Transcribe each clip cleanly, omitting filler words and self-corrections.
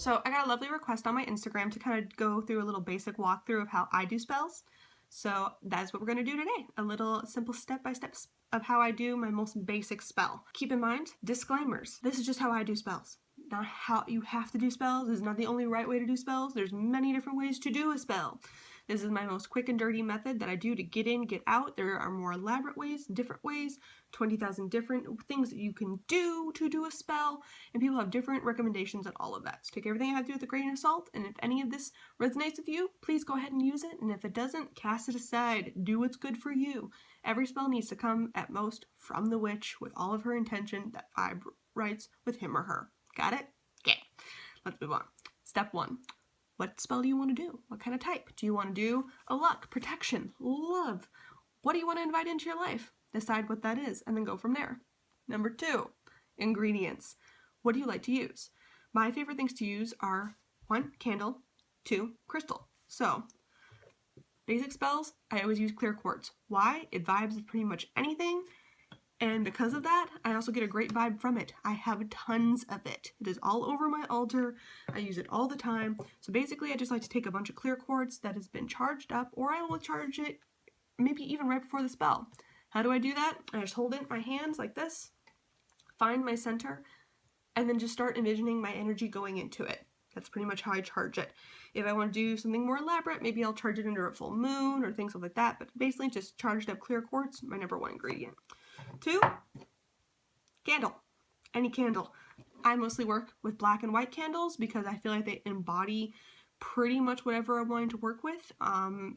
So I got a lovely request on my Instagram to kind of go through a little basic walkthrough of how I do spells. So that's what we're going to do today. A little simple step-by-step of how I do my most basic spell. Keep in mind, disclaimers. This is just how I do spells. Not how you have to do spells. This is not the only right way to do spells. There's many different ways to do a spell. This is my most quick and dirty method that I do to get in, get out. There are more elaborate ways, different ways, 20,000 different things that you can do to do a spell, and people have different recommendations on all of that. So take everything I have to do with a grain of salt, and if any of this resonates with you, please go ahead and use it, and if it doesn't, cast it aside. Do what's good for you. Every spell needs to come, at most, from the witch with all of her intention that vibrates with him or her. Got it? Okay, let's move on. Step 1. What spell do you want to do? What kind of type? Do you want to do a luck, protection, love? What do you want to invite into your life? Decide what that is and then go from there. Number 2, ingredients. What do you like to use? My favorite things to use are 1, candle, 2, crystal. So, basic spells, I always use clear quartz. Why? It vibes with pretty much anything. And because of that, I also get a great vibe from it. I have tons of it. It is all over my altar. I use it all the time. So basically, I just like to take a bunch of clear quartz that has been charged up, or I will charge it maybe even right before the spell. How do I do that? I just hold it in my hands like this, find my center, and then just start envisioning my energy going into it. That's pretty much how I charge it. If I want to do something more elaborate, maybe I'll charge it under a full moon or things like that, but basically just charged up clear quartz, my number 1 ingredient. 2, candle. Any candle. I mostly work with black and white candles because I feel like they embody pretty much whatever I'm wanting to work with.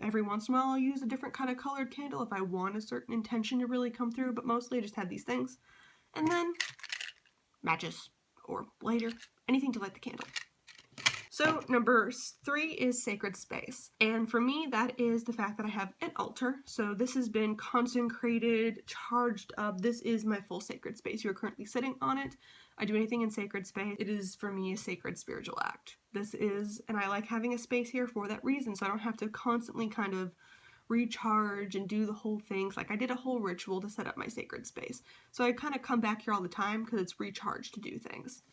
Every once in a while I'll use a different kind of colored candle if I want a certain intention to really come through, but mostly I just have these things. And then matches or lighter, anything to light the candle. So number 3 is sacred space. And for me, that is the fact that I have an altar. So this has been consecrated, charged up. This is my full sacred space. You're currently sitting on it. I do anything in sacred space. It is for me a sacred spiritual act. This is, and I like having a space here for that reason. So I don't have to constantly kind of recharge and do the whole things. Like I did a whole ritual to set up my sacred space. So I kind of come back here all the time because it's recharged to do things.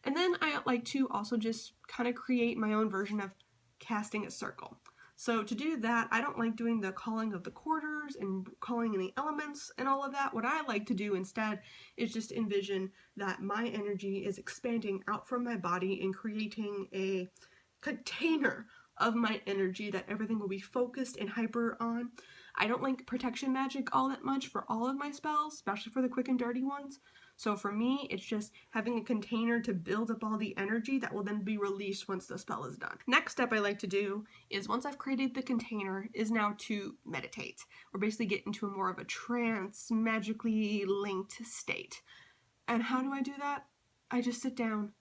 And then I like to also just kind of create my own version of casting a circle. So to do that, I don't like doing the calling of the quarters and calling in the elements and all of that. What I like to do instead is just envision that my energy is expanding out from my body and creating a container of my energy that everything will be focused and hyper on. I don't like protection magic all that much for all of my spells, especially for the quick and dirty ones. So for me, it's just having a container to build up all the energy that will then be released once the spell is done. Next step I like to do is, once I've created the container, is now to meditate, or basically get into a more of a trance, magically linked state. And how do I do that? I just sit down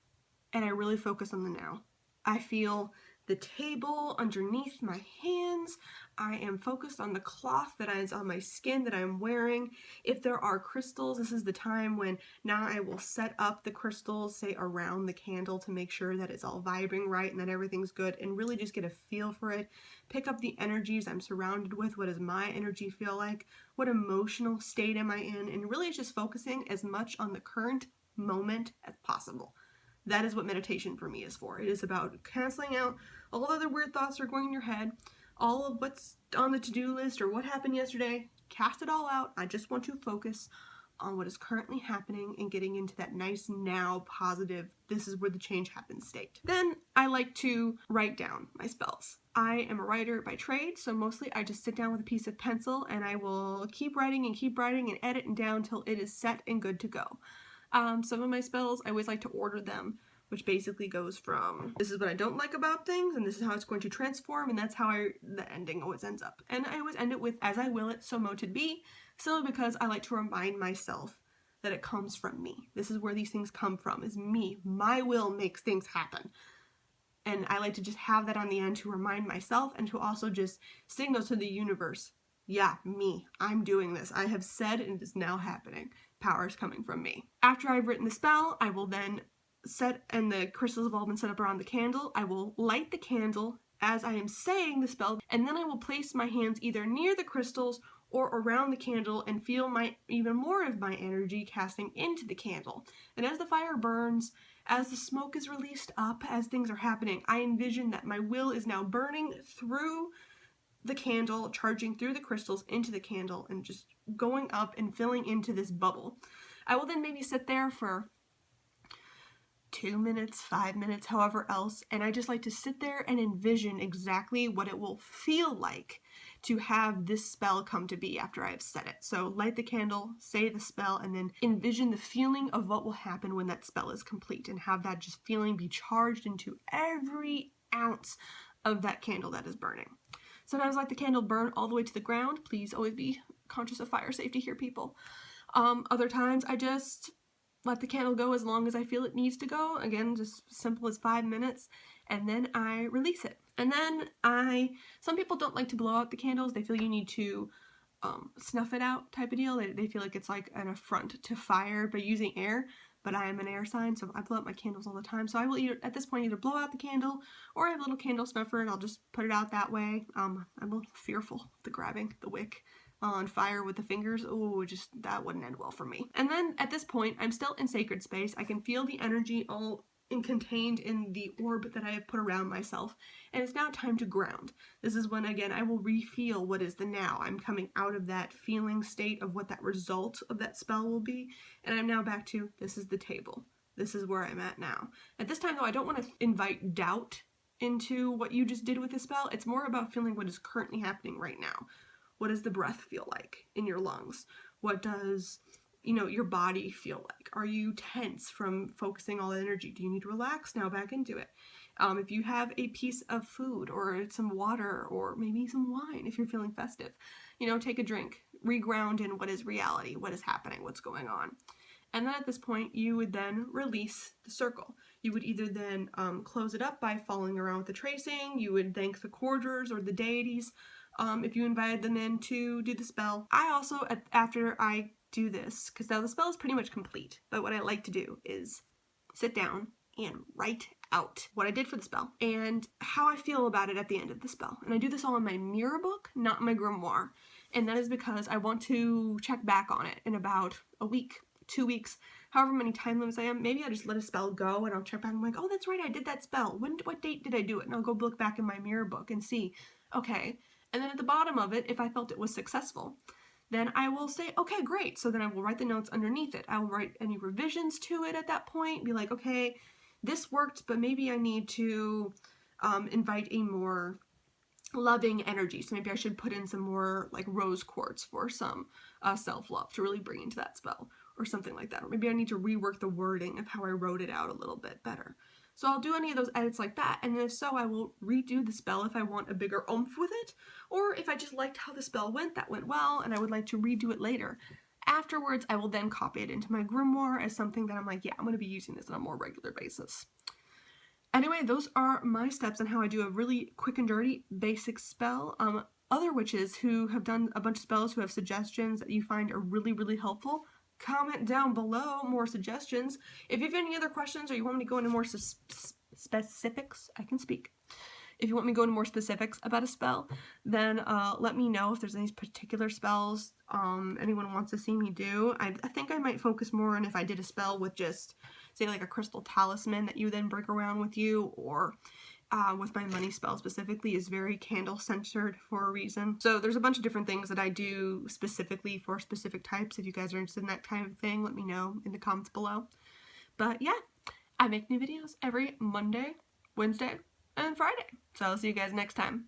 and I really focus on the now. I feel the table underneath my hands. I am focused on the cloth that is on my skin that I'm wearing. If there are crystals, this is the time when now I will set up the crystals, say around the candle, to make sure that it's all vibrating right and that everything's good, and really just get a feel for it. Pick up the energies I'm surrounded with. What does my energy feel like? What emotional state am I in? And really just focusing as much on the current moment as possible. That is what meditation for me is for. It is about canceling out all the other weird thoughts that are going in your head, all of what's on the to-do list or what happened yesterday. Cast it all out. I just want to focus on what is currently happening and getting into that nice now positive, this is where the change happens state. Then I like to write down my spells. I am a writer by trade, so mostly I just sit down with a piece of pencil and I will keep writing and edit and down until it is set and good to go. Some of my spells, I always like to order them, which basically goes from, this is what I don't like about things, and this is how it's going to transform, and that's how the ending always ends up. And I always end it with, as I will it, so mote it be, simply because I like to remind myself that it comes from me. This is where these things come from, is me. My will makes things happen. And I like to just have that on the end to remind myself and to also just signal to the universe, yeah, me, I'm doing this. I have said and it is now happening. Power is coming from me. After I've written the spell, I will then set, and the crystals have all been set up around the candle, I will light the candle as I am saying the spell, and then I will place my hands either near the crystals or around the candle and feel even more of my energy casting into the candle. And as the fire burns, as the smoke is released up, as things are happening, I envision that my will is now burning through the candle, charging through the crystals into the candle and just going up and filling into this bubble. I will then maybe sit there for 2 minutes, 5 minutes, however else, and I just like to sit there and envision exactly what it will feel like to have this spell come to be after I have said it. So light the candle, say the spell, and then envision the feeling of what will happen when that spell is complete, and have that just feeling be charged into every ounce of that candle that is burning. Sometimes I let the candle burn all the way to the ground. Please always be conscious of fire safety here, people. Other times I just let the candle go as long as I feel it needs to go. Again, just simple as 5 minutes, and then I release it. And then some people don't like to blow out the candles. They feel you need to snuff it out type of deal. They feel like it's like an affront to fire by using air, but I am an air sign, so I blow out my candles all the time. So I will at this point either blow out the candle, or I have a little candle snuffer and I'll just put it out that way. I'm a little fearful of the grabbing the wick on fire with the fingers. Oh, just that wouldn't end well for me. And then at this point, I'm still in sacred space. I can feel the energy all contained in the orb that I have put around myself, and it's now time to ground. This is when, again, I will re-feel what is the now. I'm coming out of that feeling state of what that result of that spell will be, and I'm now back to, this is the table. This is where I'm at now. At this time, though, I don't want to invite doubt into what you just did with the spell. It's more about feeling what is currently happening right now. What does the breath feel like in your lungs? What does your body feel like? Are you tense from focusing all the energy? Do you need to relax now back into it? If you have a piece of food or some water or maybe some wine, if you're feeling festive, take a drink, reground in what is reality, what is happening, what's going on. And then at this point, you would then release the circle. You would either then close it up by following around with the tracing. You would thank the quarters or the deities if you invited them in to do the spell. I also, after I do this, because now the spell is pretty much complete, but what I like to do is sit down and write out what I did for the spell and how I feel about it at the end of the spell. And I do this all in my mirror book, not my grimoire. And that is because I want to check back on it in about a week, 2 weeks, however many time limits I am. Maybe I just let a spell go and I'll check back and I'm like, oh, that's right, I did that spell. What date did I do it? And I'll go look back in my mirror book and see, okay. And then at the bottom of it, if I felt it was successful, then I will say, okay, great. So then I will write the notes underneath it. I will write any revisions to it at that point, be like, okay, this worked, but maybe I need to invite a more loving energy. So maybe I should put in some more like rose quartz for some self-love to really bring into that spell or something like that. Or maybe I need to rework the wording of how I wrote it out a little bit better. So I'll do any of those edits like that, and if so, I will redo the spell if I want a bigger oomph with it, or if I just liked how the spell went, that went well, and I would like to redo it later. Afterwards, I will then copy it into my grimoire as something that I'm like, yeah, I'm going to be using this on a more regular basis. Anyway, those are my steps on how I do a really quick and dirty basic spell. Other witches who have done a bunch of spells who have suggestions that you find are really, really helpful, comment down below more suggestions. If you have any other questions or you want me to go into more specifics, I can speak. If you want me to go into more specifics about a spell, then let me know if there's any particular spells anyone wants to see me do. I think I might focus more on if I did a spell with just, say, like a crystal talisman that you then bring around with you, or with my money spell specifically is very candle centered for a reason. So there's a bunch of different things that I do specifically for specific types. If you guys are interested in that kind of thing, let me know in the comments below. But yeah, I make new videos every Monday, Wednesday, and Friday. So I'll see you guys next time.